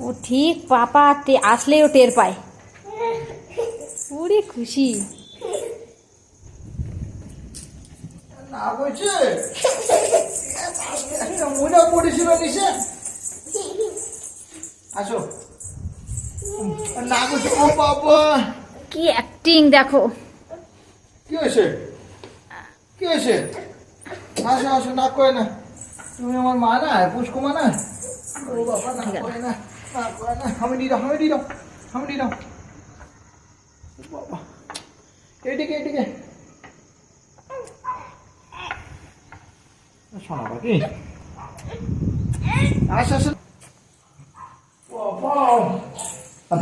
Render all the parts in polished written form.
ও ঠিক পাপা আসলেই ও টের পায়। ওরে খুশি। না বলছে মনে পড়েছিল নিশে আসো না বলছে। ও বাবা কি অ্যাক্টিং দেখো। কি হয়েছে কি হয়েছে? আসো আসো না করে না, তুমি আমার মা না পুষ্কু মা না। ও বাবা না করে না, না করে না। আমি দিয়ে দাও আমি দিয়ে দাও আমি দিয়ে দাও। বাবা এদিকে এদিকে শোনা বাকি আসো আসো।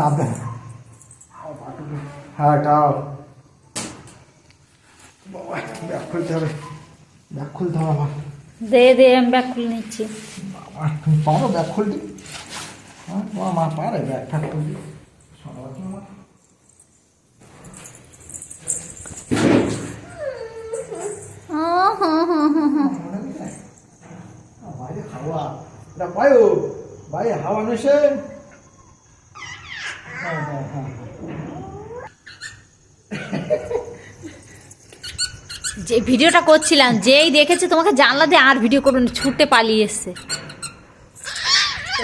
নামবে হ্যাঁ টাও বাবা ব্যাগ খুলতে হবে, ব্যাগ খুলতে হবে আমার। দে দে আমি ব্যাগ খুলে নিচ্ছি। বাবা তুমি পারো ব্যাগ খুলতে? হ্যাঁ তোমার মা পারে ব্যাগ ঠ্যাগ খুলতে? শোনা বাকি আমার বাইরে হাওয়া এটা পায়ো বাইরে হাওয়া মেশে। হ্যাঁ হ্যাঁ হ্যাঁ যে ভিডিওটা করছিলাম যেই দেখেছে তোমাকে জানলা দিয়ে আর ভিডিও করুন ছুটে পালিয়ে এসছে।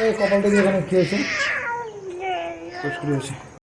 এই কপালটা দিয়ে এখানে খেয়েছে পুষ্করি হয়েছে।